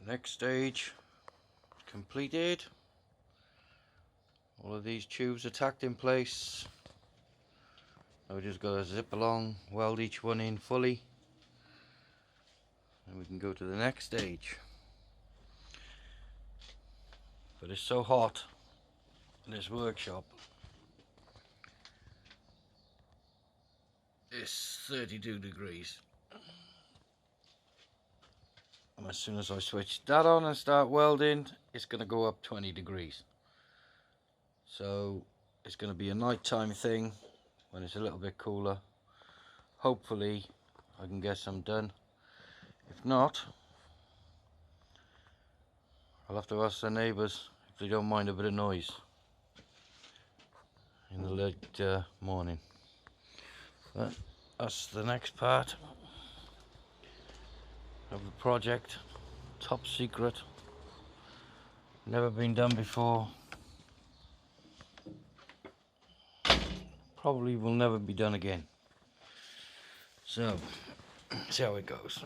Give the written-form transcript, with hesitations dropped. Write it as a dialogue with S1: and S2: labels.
S1: Next stage completed. All of these tubes are tacked in place. Now we just got to zip along, weld each one in fully, and we can go to the next stage. But it's so hot in this workshop. It's 32 degrees. And as soon as I switch that on and start welding, it's going to go up 20 degrees. So it's going to be a nighttime thing when it's a little bit cooler. Hopefully I can get some done. If not, I'll have to ask the neighbours if they don't mind a bit of noise in the late morning. But that's the next part of the project. Top secret, never been done before, probably will never be done again. So see how it goes.